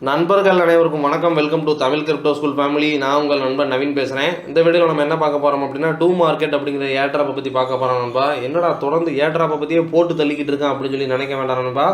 நண்பர்கள் அனைவருக்கும் வணக்கம். Welcome to Tamil crypto school family. நான் உங்கள் நண்பன் நவீன் பேசுகிறேன். இந்த வீடியோவில் நம்ம என்ன பார்க்க போகிறோம் அப்படின்னா, டூ மார்க்கெட் அப்படிங்கிற ஏர்ட்ராப்பை பற்றி பார்க்க போகிறோம் நண்பா. என்னடா தொடர்ந்து ஏர்ட்ராப்பை பற்றியே போட்டு தள்ளிக்கிட்டு இருக்கேன் அப்படின்னு சொல்லி நினைக்க வேண்டாம் நண்பா.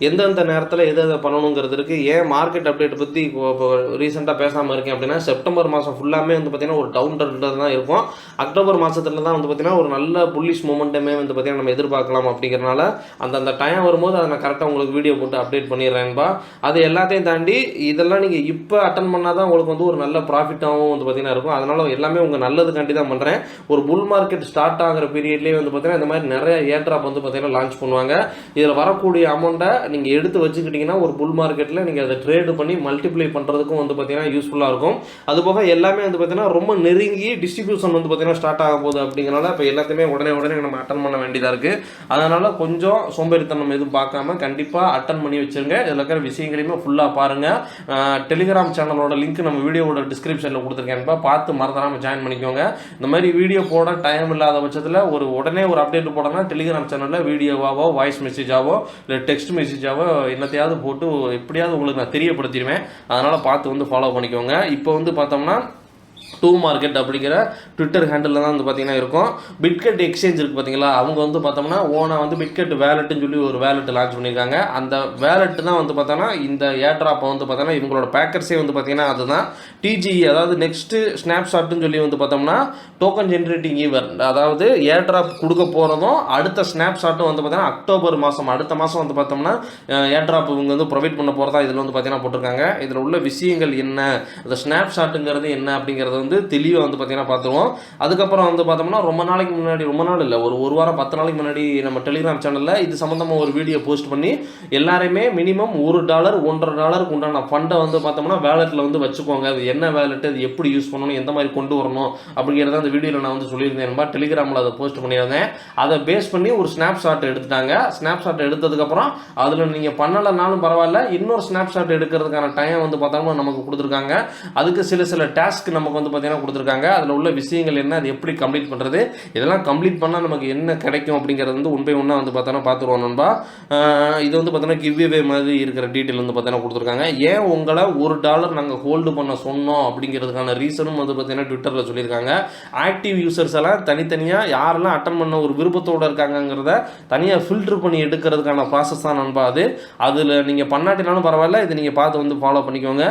எந்தெந்த நேரத்தில் எதை பண்ணணுங்கிறது இருக்குது. ஏன் மார்க்கெட் அப்டேட் பற்றி இப்போ ரீசெண்டாக பேசாமல் இருக்கேன் அப்படின்னா, செப்டம்பர் மாதம் ஃபுல்லாமே வந்து பார்த்திங்கன்னா ஒரு டவுன் ட்ரெண்டில் தான் இருக்கும். அக்டோபர் மாதத்துல தான் வந்து பார்த்திங்கன்னா ஒரு நல்ல புல்லிஷ் மூமெண்ட்டுமே வந்து பார்த்திங்கன்னா நம்ம எதிர்பார்க்கலாம். அப்படிங்கிறனால அந்த டைம் வரும்போது அதை நான் கரெக்டாக உங்களுக்கு வீடியோ போட்டு அப்டேட் பண்ணிடுறேன்பா. அது எல்லாத்தையும் தாண்டி இதெல்லாம் நீங்கள் இப்போ அட்டன் பண்ணால் தான் உங்களுக்கு வந்து ஒரு நல்ல ப்ராஃபிட்டாகவும் வந்து பார்த்தீங்கன்னா இருக்கும். அதனால் எல்லாமே உங்கள் நல்லதுக்காண்டி தான் பண்ணுறேன். ஒரு புல் மார்க்கெட் ஸ்டார்ட் ஆகிற பீரியட்லேயே வந்து பார்த்தீங்கன்னா இந்த மாதிரி நிறைய ஏர்ட்ராப் வந்து பார்த்தீங்கன்னா லான்ச் பண்ணுவாங்க. இதில் வரக்கூடிய அமௌண்ட்டை நீங்கள் எடுத்து வச்சுக்கிட்டிங்கன்னா ஒரு புல் மார்க்கெட்டில் நீங்கள் அதை ட்ரேடு பண்ணி மல்டிப்ளை பண்ணுறதுக்கும் வந்து பார்த்தீங்கன்னா யூஸ்ஃபுல்லாக இருக்கும். அதுபோக எல்லாமே வந்து பார்த்தீங்கன்னா ரொம்ப நெருங்கி டிஸ்ட்ரிபியூஷன் வந்து பார்த்தீங்கன்னா ஸ்டார்ட் ஆக போகுது. அப்படிங்கிறனால இப்போ எல்லாத்தையுமே உடனே நம்ம அட்டன் பண்ண வேண்டியதாக இருக்குது. அதனால் கொஞ்சம் சோம்பேறித்தனம் எதுவும் பார்க்காம கண்டிப்பாக அட்டன் பண்ணி வச்சுருங்க. இதில் இருக்கிற விஷயங்களையுமே ஃபுல்லாக பாருங்கள். டெலிகிராம் சேனலோட லிங்க் நம்ம வீடியோவோட டிஸ்கிரிப்ஷனில் கொடுத்துருக்கேன்ப்பா, பார்த்து மறந்துடாமல் ஜாயின் பண்ணிக்கோங்க. இந்த மாதிரி வீடியோ போட டைம் இல்லாத பட்சத்தில் உடனே ஒரு அப்டேட் போடணும்னா டெலிகிராம் சேனலில் வீடியோவாவோ வாய்ஸ் மெசேஜாவோ இல்லை டெக்ஸ்ட் மெசேஜாவோ என்னத்தையாவது போட்டு எப்படியாவது உங்களுக்கு நான் தெரியப்படுத்திடுவேன். அதனால் பார்த்து வந்து ஃபாலோ பண்ணிக்கோங்க. இப்போ வந்து பார்த்தோம்னா டூ மார்க்கெட் அப்படிங்கிற ட்விட்டர் ஹேண்டில் தான் வந்து பார்த்தீங்கன்னா இருக்கும். பிட்கெட் எக்ஸ்சேஞ்ச் இருக்குது பார்த்தீங்களா, அவங்க வந்து பார்த்தோம்னா ஓனாக வந்து பிட்கெட் வேலெட்டுன்னு சொல்லி ஒரு வேலெட் லான்ச் பண்ணியிருக்காங்க. அந்த வேலெட்டு தான் வந்து பார்த்தோன்னா இந்த ஏர்ட்ராப்பை வந்து பார்த்தோன்னா இவங்களோட பேக்கர்ஸே வந்து பார்த்தீங்கன்னா அதுதான் டிஜிஇ, அதாவது நெக்ஸ்ட்டு ஸ்னாப்ஷாட்டுன்னு சொல்லி வந்து பார்த்தோம்னா டோக்கன் ஜென்ரேட்டிங் ஈவெண்ட். அதாவது ஏர்ட்ராப் கொடுக்க போகிறதும் அடுத்த ஸ்னாப்ஷாட்டும் வந்து பார்த்தீங்கன்னா அக்டோபர் மாதம் அடுத்த மாதம் வந்து பார்த்தோம்னா ஏர்ட்ராப் இவங்க வந்து ப்ரொவைட் பண்ண போகிறதா இதில் வந்து பார்த்தீங்கன்னா போட்டிருக்காங்க. இதில் உள்ள விஷயங்கள் என்ன, அந்த ஸ்னாப்ஷாட்டுங்கிறது என்ன அப்படிங்கிறது வந்து தெளிவாக வந்து பார்த்தீங்கன்னா பார்த்துருவோம். அதுக்கப்புறம் வந்து பார்த்தோம்னா ரொம்ப நாள் இல்லை, ஒரு வாரம் 10 நாளைக்கு முன்னாடி நம்ம டெலிகிராம் சேனலில் இது சம்மந்தமாக ஒரு வீடியோ போஸ்ட் பண்ணி எல்லாருமே மினிமம் $1 $1.5 உண்டான ஃபண்டை வந்து பார்த்தோம்னா வேலெட்டில் வந்து வச்சுக்கோங்க. அது என்ன வேலெட்டு, அது எப்படி யூஸ் பண்ணணும், எந்த மாதிரி கொண்டு வரணும் அப்படிங்கிறத அந்த வீடியோவில் நான் வந்து சொல்லியிருந்தேன். டெலிகிராமில் அதை போஸ்ட் பண்ணியிருந்தேன். அதை பேஸ் பண்ணி ஒரு ஸ்னாப்ஷாட் எடுத்துட்டாங்க. ஸ்னாப்ஷாட் எடுத்ததுக்கப்புறம் அதில் நீங்கள் பண்ணலைனாலும் பரவாயில்ல, இன்னொரு ஸ்னாப்ஷாட் எடுக்கிறதுக்கான டைம் வந்து பார்த்தோம்னா நமக்கு கொடுத்துருக்காங்க. அதுக்கு சில டாஸ்க் நமக்கு வந்து பார்த்தீங்கன்னா கொடுத்துருக்காங்க. அதில் உள்ள விஷயங்கள் என்ன, அது எப்படி கம்ப்ளீட் பண்ணுறது, இதெல்லாம் கம்ப்ளீட் பண்ணால் நமக்கு என்ன கிடைக்கும் அப்படிங்கிறது வந்து ஒன் பை ஒன்னாக வந்து பார்த்தோன்னா பார்த்துருவோம் நண்பா. இது வந்து பார்த்தோன்னா கிவ்வே மாதிரி இருக்கிற டீட்டெயில் வந்து பார்த்தோன்னா கொடுத்துருக்காங்க. ஏன் உங்களை $1 நாங்கள் ஹோல்டு பண்ண சொன்னோம் அப்படிங்கிறதுக்கான ரீசனும் வந்து பார்த்தீங்கன்னா ட்விட்டரில் சொல்லியிருக்காங்க. ஆக்டிவ் யூசர்ஸ் எல்லாம் தனித்தனியாக யாரெல்லாம் அட்டன் பண்ண ஒரு விருப்பத்தோடு இருக்காங்கிறத தனியாக ஃபில்டர் பண்ணி எடுக்கிறதுக்கான ப்ராசஸ் தான் நண்பா அது. அதில் நீங்கள் பண்ணாட்டினாலும் பரவாயில்ல, இதை நீங்கள் பார்த்து வந்து ஃபாலோ பண்ணிக்கோங்க.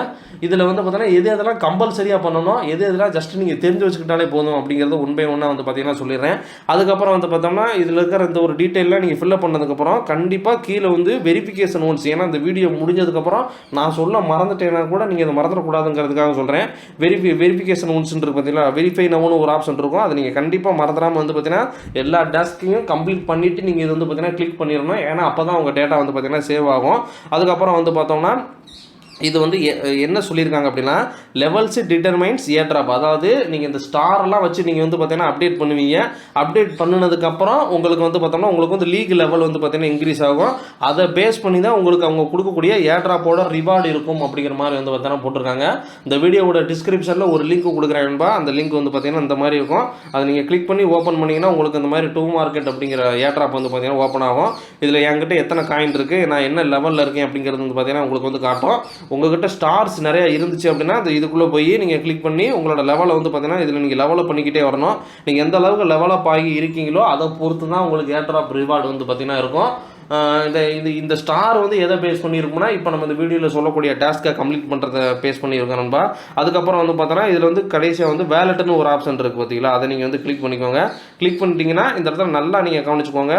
இதில் வந்து பார்த்தோன்னா எதெல்லாம் கம்பல்சரியாக பண்ணணும், எதெல்லாம் ஜஸ்ட் நீங்கள் தெரிஞ்சு வச்சுக்கிட்டாலே போதும் அப்படிங்கிறது ஒன் பை ஒன்னாக வந்து பார்த்தீங்கன்னா சொல்லிடுறேன். அதுக்கப்புறம் வந்து பார்த்தோம்னா இதில் இருக்கிற இந்த ஒரு டீட்டெயிலாம் நீங்கள் ஃபில்அப் பண்ணதுக்கப்புறம் கண்டிப்பாக கீழே வந்து வெரிஃபிகேஷன் ஒன்ஸ், ஏன்னா இந்த வீடியோ முடிஞ்சதுக்கப்புறம் நான் சொல்ல மறந்துட்டேன்னா கூட நீங்கள் அதை மறந்துடக்கூடாதுங்கிறதுக்காக சொல்கிறேன். வெரிஃபிகேஷன் ஒன்ஸ் இருக்குது பார்த்தீங்களா, வெரிஃபை நவுன்னு ஒரு ஆப்ஷன் இருக்கும். அதை நீங்கள் கண்டிப்பாக மறந்துடாமல் வந்து பார்த்தீங்கன்னா எல்லா டாஸ்க்கையும் கம்ப்ளீட் பண்ணிவிட்டு நீங்கள் இது வந்து பார்த்தீங்கன்னா கிளிக் பண்ணிடணும். ஏன்னா அப்போ தான் உங்கள் டேட்டா வந்து பார்த்தீங்கன்னா சேவ் ஆகும். அதுக்கப்புறம் வந்து பார்த்தோம்னா இது வந்து என்ன சொல்லியிருக்காங்க அப்படின்னா, லெவல்ஸ் டிட்டர்மைன்ஸ் ஏர்ட்ராப். அதாவது நீங்கள் இந்த ஸ்டாரெல்லாம் வச்சு நீங்கள் வந்து பார்த்தீங்கன்னா அப்டேட் பண்ணுவீங்க. அப்டேட் பண்ணினதுக்கப்புறம் உங்களுக்கு வந்து பார்த்தோம்னா உங்களுக்கு வந்து லீக் லெவல் வந்து பார்த்தீங்கன்னா இன்க்ரீஸ் ஆகும். அதை பேஸ் பண்ணி தான் உங்களுக்கு அவங்க கொடுக்கக்கூடிய ஏர்ட்ராப்போட ரிவார்டு இருக்கும் அப்படிங்கிற மாதிரி வந்து பார்த்தீங்கன்னா போட்டிருக்காங்க. இந்த வீடியோவோட டிஸ்கிரிப்ஷனில் ஒரு லிங்க் கொடுக்குறேன்பா. அந்த லிங்க் வந்து பார்த்தீங்கன்னா இந்த மாதிரி இருக்கும். அதை நீங்கள் கிளிக் பண்ணி ஓப்பன் பண்ணிங்கன்னா உங்களுக்கு இந்த மாதிரி டூ மார்க்கெட் அப்படிங்கிற ஏர்ட்ராப் வந்து பார்த்தீங்கன்னா ஓப்பன் ஆகும். இதில் என்கிட்ட எத்தனை காயின் இருக்குது, நான் என்ன லெவலில் இருக்கேன் அப்படிங்கிறது வந்து பார்த்தீங்கன்னா உங்களுக்கு வந்து காட்டும். உங்கள்கிட்ட ஸ்டார்ஸ் நிறையா இருந்துச்சு அப்படின்னா அது இதுக்குள்ளே போய் நீங்கள் கிளிக் பண்ணி உங்களோட லெவலை வந்து பார்த்தீங்கன்னா இதில் நீங்கள் லெவலப் பண்ணிக்கிட்டே வரணும். நீங்கள் எந்த அளவுக்கு லெவலப் ஆகி இருக்கீங்களோ அதை பொறுத்து தான் உங்களுக்கு ஏர்ட்ராப் ரிவார்டு வந்து பார்த்தீங்கன்னா இருக்கும். இந்த ஸ்டார் வந்து எதை பேஸ் பண்ணியிருக்கும்னா, இப்போ நம்ம இந்த வீடியோவில் சொல்லக்கூடிய டாஸ்க்கை கம்ப்ளீட் பண்ணுறதை பேஸ் பண்ணியிருக்கோம் நண்பா. அதுக்கப்புறம் வந்து பார்த்தோன்னா இதில் வந்து கடைசியாக வந்து வேலெட்டுன்னு ஒரு ஆப்ஷன் இருக்குது பார்த்தீங்களா, அதை நீங்கள் வந்து கிளிக் பண்ணிக்கோங்க. கிளிக் பண்ணிட்டீங்கன்னா இந்த இடத்துல நல்லா நீங்கள் கவனிச்சுக்கோங்க.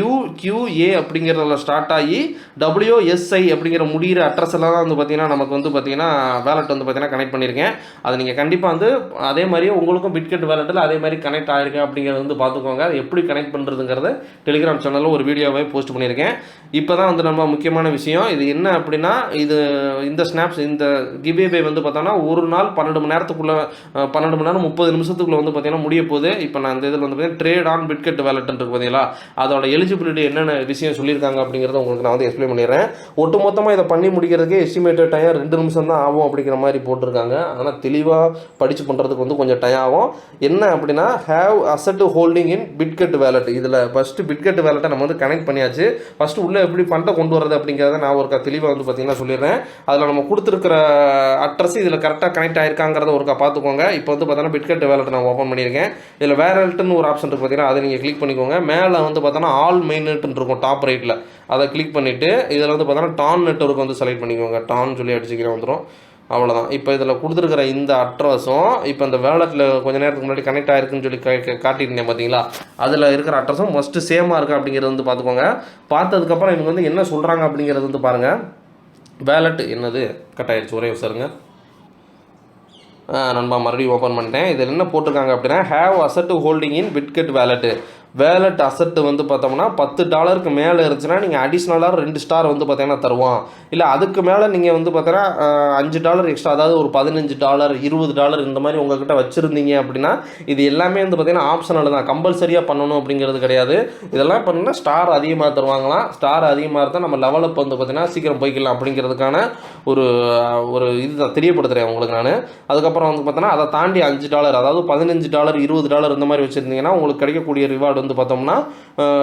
UQA அப்படிங்கிறதுல ஸ்டார்ட் ஆகி WSI அப்படிங்கிற முடிகிற அட்ரஸ் எல்லாம் தான் வந்து பார்த்தீங்கன்னா நமக்கு வந்து பார்த்தீங்கன்னா வேலெட் வந்து பார்த்தீங்கன்னா கனெக்ட் பண்ணியிருக்கேன். அதை நீங்கள் கண்டிப்பாக வந்து அதே மாதிரியே உங்களுக்கும் பிட்கெட் வேலெட்டில் அதே மாதிரி கனெக்ட் ஆகிருக்கு அப்படிங்கிறத வந்து பார்த்துக்கோங்க. அது எப்படி கனெக்ட் பண்ணுறதுங்கிறது டெலிகிராம் சேனலில் ஒரு வீடியோவை போஸ்ட் பண்ணியிருக்கேன். இப்போ தான் வந்து நம்ம முக்கியமான விஷயம். இது என்ன அப்படின்னா, இந்த ஸ்னாப்ஸ் இந்த கிவ்வே வந்து பார்த்தோன்னா ஒரு நாள் 12 மணி நேரத்துக்குள்ளே 12 மணி நேரம் 30 நிமிஷத்துக்குள்ளே வந்து பார்த்தீங்கன்னா முடிய போகுது. இப்போ நான் இந்த இதில் வந்து பார்த்தீங்கன்னா ட்ரேட் ஆன் பிட்கெட் வேலெட் இருக்கு பார்த்தீங்களா, அதோட எலிஜிபிலிட்டி என்னென்ன விஷயம் சொல்லியிருக்காங்க அப்படிங்கிறத உங்களுக்கு நான் வந்து எக்ஸ்பிளைன் பண்ணிடுறேன். ஒட்டு மொத்தமாக இதை பண்ணி முடிக்கிறதுக்கு எஸ்டிமேட்டட் டைம் 2 நிமிஷம் தான் ஆகும் அப்படிங்கிற மாதிரி போட்டிருக்காங்க. ஆனால் தெளிவாக படித்து பண்ணுறதுக்கு வந்து கொஞ்சம் டைம் ஆகும். என்ன அப்படின்னா, have asset holding in Bitget wallet. இதில் ஃபஸ்ட்டு பிட்கெட் வேலெட்டை நம்ம வந்து கனெக்ட் பண்ணியாச்சு. பண்ணியாச்சு. ஃபஸ்ட்டு உள்ளே எப்படி ஃபண்டை கொண்டு வரது அப்படிங்கிறத நான் ஒருக்கா தெளிவாக வந்து பார்த்திங்கன்னா சொல்லிடுறேன். அதில் நம்ம கொடுத்துருக்கிற அட்ரஸ் இதில் கரெக்டாக கனெக்ட் ஆகிருக்காங்கிறத ஒருக்கா பார்த்துக்கோங்க. இப்போ வந்து பார்த்தோன்னா பிட்கெட் வேலெட் நான் ஓப்பன் பண்ணியிருக்கேன். இதில் வேலெட்னு ஒரு ஆப்ஷன் இருக்குது பார்த்தீங்கன்னா, அதை நீங்கள் கிளிக் பண்ணிக்கோங்க. மேலே வந்து பார்த்தோன்னா ஆல் மெயின்நெட்னு இருக்கும் டாப் ரைட்டில், அதை கிளிக் பண்ணிவிட்டு இதில் வந்து பார்த்தோன்னா டான் நெட்வொர்க் வந்து செலக்ட் பண்ணிக்கோங்க. டான் சொல்லி அடிச்சிக்கிறேன் வந்துடும். அவ்வளோதான். இப்போ இதில் கொடுத்துருக்கிற இந்த அட்ரஸும் இப்போ இந்த வேலெட்டில் கொஞ்சம் நேரத்துக்கு முன்னாடி கனெக்ட் ஆகிருக்குன்னு சொல்லி காட்டியிருந்தேன் பார்த்தீங்களா, அதில் இருக்கிற அட்ரஸும் மஸ்ட்டு சேமாக இருக்குது அப்படிங்கிறது வந்து பார்த்துக்கோங்க. பார்த்ததுக்கப்புறம் இவங்க வந்து என்ன சொல்கிறாங்க அப்படிங்கிறது வந்து பாருங்கள். வேலெட் என்னது கட் ஆகிடுச்சு, ஒரே சாருங்க நண்பா, மறுபடியும் ஓப்பன் பண்ணிட்டேன். இதில் என்ன போட்டிருக்காங்க அப்படின்னா, have asset holding in Bitget வேலெட்டு. Wallet அசட்டு வந்து பார்த்தோம்னா $10 மேலே இருந்துச்சுன்னா நீங்கள் அடிஷ்னலாக 2 ஸ்டார் வந்து பார்த்தீங்கன்னா தருவோம். இல்லை அதுக்கு மேலே நீங்கள் வந்து பார்த்தீங்கன்னா $5 எக்ஸ்ட்ரா, அதாவது ஒரு $15 $20 இந்த மாதிரி உங்கள்கிட்ட வச்சுருந்தீங்க அப்படின்னா இது எல்லாமே வந்து பார்த்தீங்கன்னா ஆப்ஷனல் தான், கம்பல்சரியாக பண்ணணும் அப்படிங்கிறது கிடையாது. இதெல்லாம் பண்ணினா ஸ்டார் அதிகமாக தருவாங்களாம். ஸ்டார் அதிகமாக இருந்தால் நம்ம லெவலப் வந்து பார்த்தீங்கன்னா சீக்கிரம் போய்க்கலாம் அப்படிங்கிறதுக்கான ஒரு ஒரு இதுதான் தெரியப்படுத்துகிறேன் உங்களுக்கு நான். அதுக்கப்புறம் வந்து பார்த்தோன்னா அதை தாண்டி $5, அதாவது $15 $20 இந்த மாதிரி வச்சுருந்தீங்கன்னா உங்களுக்கு கிடைக்கக்கூடிய ரிவார்டு வந்து பார்த்தோம்னா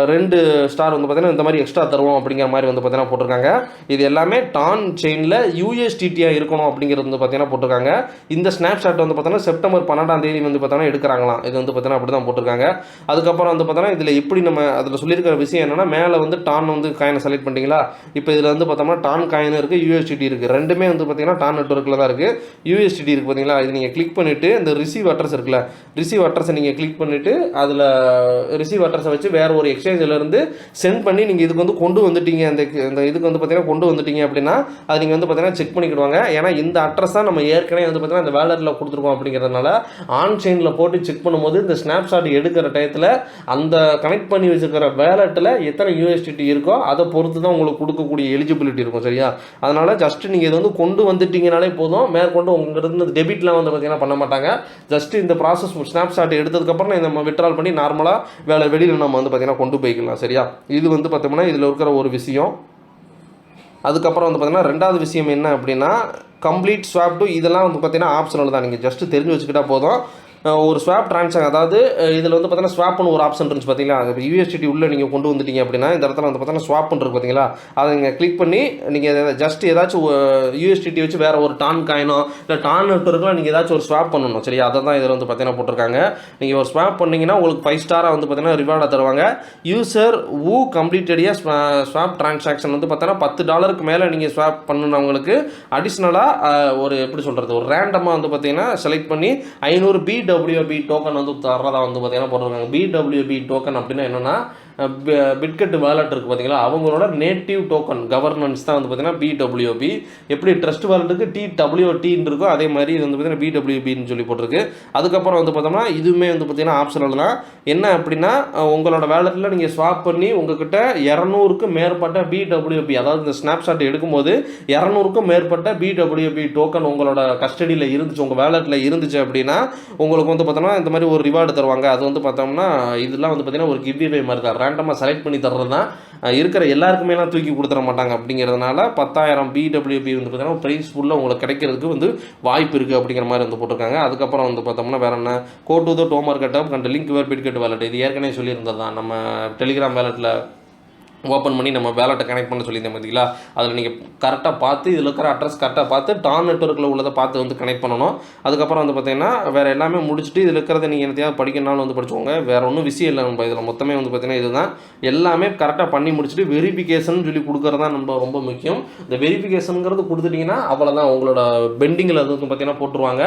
2 ஸ்டார் வந்து பார்த்தீங்கன்னா இந்த மாதிரி எக்ஸ்ட்ரா தருவோம் அப்படிங்கிற மாதிரி வந்து பார்த்தீங்கன்னா போட்டிருக்காங்க. இது எல்லாமே டான் செயினில் USDT-யாக இருக்கணும் அப்படிங்கிறது வந்து பார்த்தீங்கன்னா போட்டிருக்காங்க. இந்த ஸ்னாப்ஷாட் வந்து பார்த்தீங்கன்னா செப்டம்பர் 12 வந்து பார்த்தீங்கன்னா எடுக்கிறாங்களாம். இது வந்து பார்த்தீங்கன்னா அப்படி தான் போட்டிருக்காங்க. அதுக்கப்புறம் வந்து பார்த்தோன்னா இதில் எப்படி நம்ம அதில் சொல்லியிருக்கிற விஷயம் என்னென்னா, மேலே வந்து டான் வந்து காயினை செலக்ட் பண்ணிட்டீங்களா, இப்போ இதில் வந்து பார்த்தோம்னா டான் காயின் இருக்குது, USDT இருக்குது. ரெண்டுமே வந்து பார்த்தீங்கன்னா டான் நெட்வொர்க்கில் தான் இருக்குது. USDT இருக்குது பார்த்தீங்களா, இது நீங்கள் கிளிக் பண்ணிவிட்டு இந்த ரிசீவ் அட்ரஸ் இருக்குல்ல, ரிசீவ் அட்ரஸை நீங்கள் கிளிக் பண்ணிவிட்டு அதில் ரிசீவ் அட்ரஸை வச்சு வேறு ஒரு எக்ஸ்சேஞ்சிலேருந்து சென்ட் பண்ணி நீங்கள் இதுக்கு வந்து கொண்டு வந்துட்டீங்க, அந்த இதுக்கு வந்து பார்த்தீங்கன்னா கொண்டு வந்துட்டீங்க அப்படின்னா அது நீங்கள் வந்து பார்த்தீங்கன்னா செக் பண்ணிக்கிடுவாங்க. ஏன்னா இந்த அட்ரஸ் தான் நம்ம ஏற்கனவே வந்து பார்த்தீங்கன்னா இந்த வேலெட்டில் கொடுத்துருக்கோம் அப்படிங்கிறதுனால ஆன் செயினில் போட்டு செக் பண்ணும்போது இந்த ஸ்னாப்ஷாட் எடுக்கிற டயத்தில் அந்த கனெக்ட் பண்ணி வச்சுருக்கிற வேலெட்டில் எத்தனை USDT இருக்கோ அதை பொறுத்து தான் உங்களுக்கு கொடுக்கக்கூடிய எலிஜிபிலிட்டி இருக்கும். சரியா? அதனால் ஜஸ்ட்டு நீங்கள் இதை வந்து கொண்டு வந்துட்டீங்கனாலே போதும். மேற்கொண்டு உங்கள்கிட்ட டெபிட்லாம் வந்து பார்த்தீங்கன்னா பண்ண மாட்டாங்க. ஜஸ்ட்டு இந்த ப்ராசஸ் ஸ்னாப்ஷாட் எடுத்ததுக்கப்புறம் நம்ம விட்ரால் பண்ணி நார்மலாக வெளியில் நம்ம வந்து பார்த்தீங்கன்னா கொண்டு போய்க்கலாம். சரியா? இது வந்து பார்த்தோம்னா இதில் இருக்கிற ஒரு விஷயம். அதுக்கப்புறம் வந்து பார்த்தீங்கன்னா ரெண்டாவது விஷயம் என்ன அப்படின்னா, கம்ப்ளீட் ஸ்வாப் டு இதெல்லாம் வந்து பார்த்தீங்கன்னா ஆப்ஷனல் தான். நீங்கள் ஜஸ்ட்டு தெரிஞ்சு வச்சுக்கிட்டா போதும். ஒரு ஸ்வாப் ட்ரான்சாக்ஷன், அதாவது இதில் வந்து பார்த்தீங்கன்னா ஸ்வாப்னு ஒரு ஆப்ஷன் இருந்துச்சு பார்த்தீங்களா, அது USDT உள்ளே நீங்கள் கொண்டு வந்துட்டீங்க அப்படின்னா இந்த இடத்துல வந்து பார்த்தீங்கன்னா ஸ்வாப்னு இருக்குது பார்த்தீங்களா, அதை நீங்கள் கிளிக் பண்ணி நீங்கள் ஜஸ்ட் ஏதாச்சும் USDT வச்சு வேறு ஒரு டான் காயினோ இல்லை டான் நெட்வொர்க்கில் நீங்கள் ஏதாச்சும் ஒரு ஸ்வாப் பண்ணணும். சரியா? அதை தான் இதில் வந்து பார்த்தீங்கன்னா போட்டிருக்காங்க. நீங்கள் ஒரு ஸ்வாப் பண்ணிங்கன்னா உங்களுக்கு 5 ஸ்டாராக வந்து பார்த்தீங்கன்னா ரிவார்டாக தருவாங்க. யூசர் ஊ கம்ப்ளீட்டடியாக ஸ்வாப் ட்ரான்சாக்ஷன் வந்து பார்த்தீங்கன்னா $10 மேலே நீங்கள் ஸ்வாப் பண்ணினவங்களுக்கு அடிஷ்னலாக ஒரு எப்படி சொல்கிறது, ஒரு ரேண்டமாக வந்து பார்த்தீங்கன்னா செலக்ட் பண்ணி 500 BWB டோக்கன் வந்து தர்றதா வந்து பார்த்தீங்கன்னா போட்டிருக்காங்க. BWB டோக்கன் அப்படின்னா என்னென்னா, பிட்கெட் வேலெட் இருக்குது பார்த்தீங்களா, அவங்களோட நேட்டிவ் டோக்கன் கவர்னன்ஸ் தான் வந்து பார்த்தீங்கன்னா BWB. எப்படி ட்ரஸ்ட் வேலெட்டுக்கு TWTன்னு இருக்கோ அதே மாதிரி இது வந்து பார்த்தீங்கன்னா BWBன்னு சொல்லி போட்டிருக்கு. அதுக்கப்புறம் வந்து பார்த்தோம்னா இதுவுமே வந்து பார்த்தீங்கன்னா ஆப்ஷனல் தான். என்ன அப்படின்னா, உங்களோட வேலெட்டில் நீங்கள் ஸ்வாப் பண்ணி உங்ககிட்ட 200க்கும் மேற்பட்ட BWB, அதாவது இந்த ஸ்னாப்ஷாட் எடுக்கும்போது 200க்கும் மேற்பட்ட BWB டோக்கன் உங்களோட கஸ்டடியில் இருந்துச்சு, உங்கள் வேலெட்டில் இருந்துச்சு அப்படின்னா உங்களுக்கு வந்து பார்த்தோம்னா இந்த மாதிரி ஒரு ரிவார்டு தருவாங்க. அது வந்து பார்த்தோம்னா இதெல்லாம் வந்து பார்த்தீங்கன்னா ஒரு கிவ்வே மாதிரி தான், ரேண்டமாக செலக்ட் பண்ணி தர்றது தான். இருக்கிற எல்லாருக்குமேலாம் தூக்கி கொடுத்துட மாட்டாங்க. அப்படிங்கிறதுனால 10,000 BWB வந்து பார்த்தீங்கன்னா ப்ரைஸ் ஃபுல்லாக உங்களுக்கு கிடைக்கிறதுக்கு வந்து வாய்ப்பு இருக்குது அப்படிங்கிற மாதிரி வந்து போட்டிருக்காங்க. அதுக்கப்புறம் வந்து பார்த்தோம்னா வேறு என்ன, go to the do market app and link your Bitget wallet. இது ஏற்கனவே சொல்லியிருந்தது தான், நம்ம டெலிகிராம் வேலெட்டில் ஓப்பன் பண்ணி நம்ம வேலெட்டை கனெக்ட் பண்ண சொல்லியிருந்தேன் பார்த்தீங்களா, அதில் நீங்கள் கரெக்டாக பார்த்து இதில் இருக்கிற அட்ரஸ் கரெக்டாக பார்த்து டான் நெட்வொர்க்கில் உள்ளதை பார்த்து வந்து கனெக்ட் பண்ணணும். அதுக்கப்புறம் வந்து பார்த்தீங்கன்னா வேறு எல்லாமே முடிச்சுட்டு இதில் இருக்கிறத நீங்கள் என்னத்தையாவது படிக்கணும்னாலும் வந்து படிச்சுக்கோங்க. வேறு ஒன்றும் விஷயம் இல்லை நம்ம இதில் மொத்தமே வந்து பார்த்தீங்கன்னா இதுதான். எல்லாமே கரெக்டாக பண்ணி முடிச்சுட்டு வெரிஃபிகேஷன் சொல்லி கொடுக்குறது தான் நம்ம ரொம்ப முக்கியம். இந்த வெரிஃபிகேஷனுங்கிறது கொடுத்துட்டிங்கன்னா அவ்வளோதான், உங்களோட பெண்டிங்கில் அது வந்து பார்த்தீங்கன்னா போட்டுருவாங்க.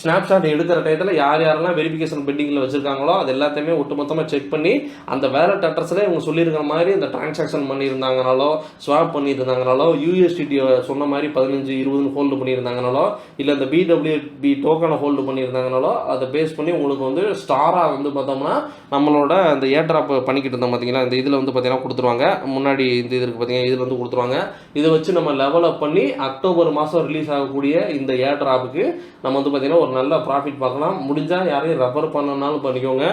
ஸ்னாப்ஷாட் எடுக்கிற டயத்தில் யாரெல்லாம் வெரிஃபிகேஷன் பெண்டிங்கில் வச்சுருக்காங்களோ அது எல்லாத்தையுமே ஒட்டுமொத்தமாக செக் பண்ணி அந்த வேலெட் அட்ரஸில் இவங்க சொல்லியிருக்கிற மாதிரி இந்த ட்ரான்சாக்ஷன் பண்ணியிருந்தாங்கனாலோ ஸ்வாப் பண்ணியிருந்தாங்கனாலோ USDT சொன்ன மாதிரி 15-20 ஹோல்டு பண்ணியிருந்தாங்கனாலோ இல்லை இந்த BWB டோக்கனை ஹோல்டு பண்ணியிருந்தாங்கனாலோ அதை பேஸ் பண்ணி உங்களுக்கு வந்து ஸ்டாராக வந்து பார்த்தோம்னா நம்மளோட அந்த ஏர்ட்ராப் பண்ணிக்கிட்டு இருந்தோம் பார்த்தீங்களா, இந்த இதில் வந்து பார்த்தீங்கன்னா கொடுத்துருவாங்க. முன்னாடி இந்த இது இருக்குது பார்த்தீங்கன்னா இதில் வந்து கொடுத்துருவாங்க. இதை வச்சு நம்ம லெவல் அப் பண்ணி அக்டோபர் மாதம் ரிலீஸ் ஆகக்கூடிய இந்த ஏர்ட்ராப்புக்கு நம்ம வந்து பார்த்தீங்கன்னா ஒரு நல்ல ப்ராஃபிட் பார்க்கலாம். முடிஞ்சால் யாரையும் ரெஃபர் பண்ணனாலும் பண்ணிக்கோங்க.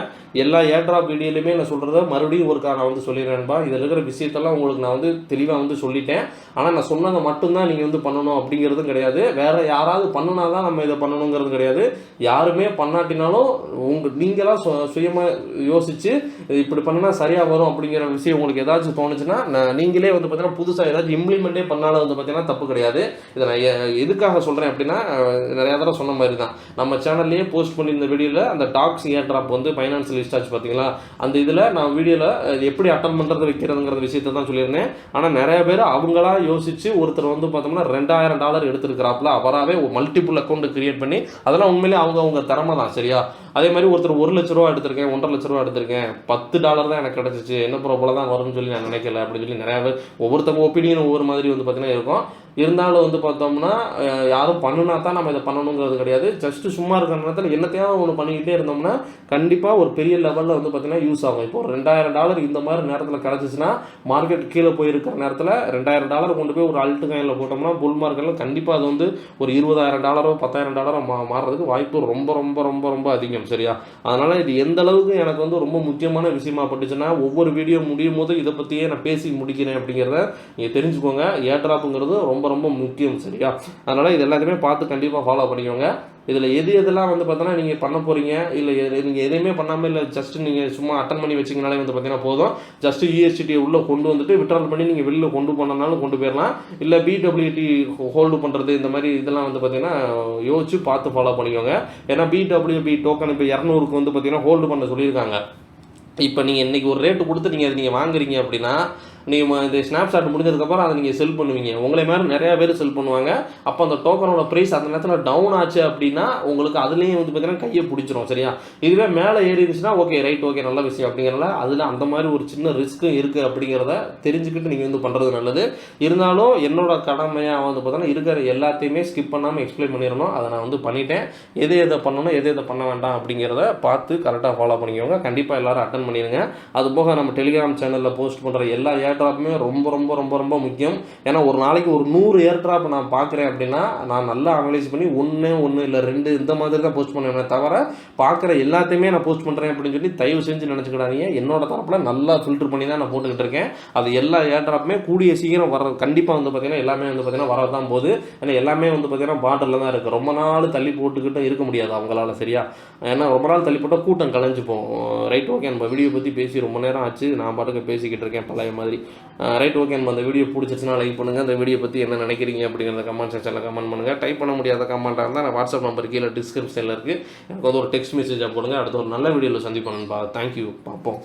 எல்லா ஏர்ட்ராப் வீடியோலையுமே நான் சொல்கிறத மறுபடியும் ஒருக்கா நான் வந்து சொல்லிடுறேன்பா. இதில் இருக்கிற விஷயத்தெல்லாம் உங்களுக்கு நான் வந்து தெளிவாக வந்து சொல்லிட்டேன். ஆனால் நான் சொன்னதை மட்டும்தான் நீங்கள் வந்து பண்ணணும் அப்படிங்கிறதும் கிடையாது. வேறு யாராவது பண்ணினா தான் நம்ம இதை பண்ணணுங்கிறது கிடையாது. யாருமே பண்ணாட்டினாலும் நீங்களாம் சுயமாக யோசித்து இப்படி பண்ணினா சரியாக வரும் அப்படிங்கிற விஷயம் உங்களுக்கு ஏதாச்சும் தோணுச்சுன்னா நீங்களே வந்து பார்த்தீங்கன்னா புதுசாக ஏதாச்சும் இம்ப்ளிமெண்ட்டே பண்ணாலும் வந்து பார்த்தீங்கன்னா தப்பு கிடையாது. இதை நான் எதுக்காக சொல்கிறேன் அப்படின்னா, நிறையா தடவை சொன்ன மாதிரி தான் நம்ம சேனல்லையே போஸ்ட் பண்ணியிருந்த வீடியோவில் அந்த டாக்ஸ் ஏர் ட்ராப் வந்து ஃபைனான்சியல் லிஸ்ட் பார்த்தீங்களா, அந்த இதில் நான் வீடியோவில் எப்படி அட்டன் பண்ணுறது வைக்கிறதுங்கிற விஷயத்தை தான் சொல்லியிருந்தேன். ஆனால் நிறைய பேர் அவங்களா யோசித்து ஒருத்தர் வந்து பார்த்தோம்னா $2000 எடுத்துருக்கிறாப்புல, அவராகவே மல்டிபிள் அக்கௌண்ட் கிரியேட் பண்ணி, அதெல்லாம் உண்மையிலே அவங்க திறமை தான். சரியா, அதே மாதிரி ஒருத்தர் 1 லட்ச ரூபா எடுத்திருக்கேன், 1.5 லட்ச ரூபா எடுத்திருக்கேன், $10 தான் எனக்கு கிடச்சிச்சு, என்ன ப்ராப்ளம் தான் வரும்னு சொல்லி நான் நினைக்கல அப்படின்னு சொல்லி நிறையா பேர் ஒவ்வொருத்தவங்க ஒப்பீனியன் ஒவ்வொரு மாதிரி வந்து பார்த்தீங்கன்னா இருக்கும். இருந்தாலும் வந்து பார்த்தோம்னா யாரும் பண்ணுனா தான் நம்ம இதை பண்ணணுங்கிறது கிடையாது. ஜஸ்ட்டு சும்மா இருக்கிற நேரத்தில் என்னத்தையாவது ஒன்று பண்ணிக்கிட்டே இருந்தோம்னா கண்டிப்பாக ஒரு பெரிய லெவலில் வந்து பார்த்தீங்கன்னா யூஸ் ஆகும். இப்போ $2000 இந்த மாதிரி நேரத்தில் கிடச்சிச்சின்னா, மார்க்கெட் கீழே போயிருக்கிற நேரத்தில் $2000 கொண்டு போய் ஒரு அல்ட்டு காயினில் போட்டோம்னா புல் மார்க்கெட்டில் கண்டிப்பாக அது வந்து ஒரு $20,000 $10,000 மாறுறதுக்கு வாய்ப்பு ரொம்ப ரொம்ப ரொம்ப ரொம்ப அதிகம். சரியா, அதனால் இது எந்த அளவுக்கு எனக்கு வந்து ரொம்ப முக்கியமான விஷயமா பட்டுச்சுன்னா, ஒவ்வொரு வீடியோ முடியும் போது இதை பற்றியே நான் பேசி முடிக்கிறேன் அப்படிங்கிறத நீங்கள் தெரிஞ்சுக்கோங்க. ஏர் ட்ராப்புங்கிறது ரொம்ப ரொம்ப முக்கியம். சரியா, அதனால் இது எல்லாத்தையுமே பார்த்து கண்டிப்பாக ஃபாலோ பண்ணிக்கோங்க. இதில் எதெல்லாம் வந்து பார்த்தோன்னா நீங்கள் பண்ண போகிறீங்க, இல்லை நீங்கள் எதையுமே பண்ணாமல், இல்லை ஜஸ்ட்டு நீங்கள் சும்மா அட்டன் பண்ணி வச்சிங்கனாலே வந்து பார்த்தீங்கன்னா போதும். ஜஸ்ட்டு யூஎஸ்டியை உள்ளே கொண்டு வந்துட்டு விட்ரால் பண்ணி நீங்கள் வெளியில் கொண்டு போனாலும் கொண்டு போயிடலாம். இல்லை பிடபிள்யூடி ஹோல்டு பண்ணுறது, இந்த மாதிரி இதெல்லாம் வந்து பார்த்தீங்கன்னா யோசிச்சு பார்த்து ஃபாலோ பண்ணிக்கோங்க. ஏன்னா பிடபிள்யூபி டோக்கன் இப்போ 200க்கு வந்து பார்த்தீங்கன்னா ஹோல்டு பண்ண சொல்லியிருக்காங்க. இப்போ நீங்கள் இன்றைக்கி ஒரு ரேட்டு கொடுத்து நீங்கள் வாங்குறீங்க அப்படின்னா, நீங்கள் இந்த ஸ்னாப்ஷாட் முடிஞ்சதுக்கப்புறம் அதை நீங்கள் செல் பண்ணுவீங்க. உங்களை மாதிரி நிறையா பேர் செல் பண்ணுவாங்க. அப்போ அந்த டோக்கனோட ப்ரைஸ் அந்த நேரத்தில் டவுன் ஆச்சு அப்படின்னா உங்களுக்கு அதுலேயும் வந்து பார்த்தீங்கன்னா கையை பிடிச்சிரும். சரியா, இதுவே மேலே ஏறி இருந்துச்சுன்னா ஓகே ரைட், ஓகே நல்ல விஷயம் அப்படிங்கிறனால அதில் அந்த மாதிரி ஒரு சின்ன ரிஸ்க்கும் இருக்குது அப்படிங்கிறத தெரிஞ்சுக்கிட்டு நீங்கள் வந்து பண்ணுறது நல்லது. இருந்தாலும் என்னோட கடமையாக வந்து பார்த்தோன்னா இருக்கிற எல்லாத்தையுமே ஸ்கிப் பண்ணாமல் எக்ஸ்பிளைன் பண்ணிடணும். அதை நான் வந்து பண்ணிட்டேன். எதை பண்ணணும், எதை பண்ண வேண்டாம் அப்படிங்கிறத பார்த்து கரெக்டாக ஃபாலோ பண்ணிக்கோங்க. கண்டிப்பாக எல்லோரும் அட்டன் பண்ணிடுங்க. அதுபோக நம்ம டெலிகிராம் சேனலில் போஸ்ட் பண்ணுற எல்லா ஏர் ட்ராப்புமே ரொம்ப ரொம்ப ரொம்ப ரொம்ப முக்கியம். ஏன்னா ஒரு நாளைக்கு ஒரு 100 ஏர் ட்ராப் நான் பார்க்குறேன் அப்படின்னா நான் நல்லா அனலைஸ் பண்ணி 1 இல்லை 2 இந்த மாதிரி தான் போஸ்ட் பண்ணுவேன். தவிர பார்க்குற எல்லாத்தையுமே நான் போஸ்ட் பண்ணுறேன் அப்படின்னு சொல்லி தயவு செஞ்சு நினச்சிக்கிடாதீங்க. என்னோட தரப்பில் நல்லா ஃபில்டர் பண்ணி தான் நான் போட்டுக்கிட்டு இருக்கேன். அது எல்லா ஏர் ட்ராப்புமே கூடிய சீக்கிரம் வர கண்டிப்பாக வந்து பார்த்தீங்கன்னா எல்லாமே வந்து பார்த்தீங்கன்னா வரதான் போகுது. ஏன்னா எல்லாமே வந்து பார்த்தீங்கன்னா பார்டரில் தான் இருக்குது. ரொம்ப நாள் தள்ளி போட்டுக்கிட்டு இருக்க முடியாது அவங்களால. சரியா, ஏன்னா ரொம்ப நாள் தள்ளி போட்டால் கூட்டம் கலைஞ்சிப்போம். ரைட், ஓகே, நம்ம வீடியோ பற்றி பேசி ரொம்ப நேரம் ஆச்சு. நான் பாட்டுக்கு பேசிக்கிட்டு இருக்கேன் பழைய மாதிரி. ரைட், ஓகே, நம்ம அந்த வீடியோ பிடிச்சிச்சுன்னா லைக் பண்ணுங்கள். அந்த வீடியோ பற்றி என்ன நினைக்கிறீங்க அப்படிங்கிறத கமெண்ட் செக்ஷனில் கமெண்ட் பண்ணுங்கள். டைப் பண்ண முடியாத கமெண்ட்டாக இருந்தால் நான் வாட்ஸ்அப் நம்பர் கீழே டிஸ்கிரிப்ஷனில் இருக்குது. எனக்கு வந்து ஒரு டெக்ஸ்ட் மெசேஜாக போடுங்க. அடுத்த ஒரு நல்ல வீடியோவில் சந்திப்போம். தேங்க்யூ, பார்ப்போம்.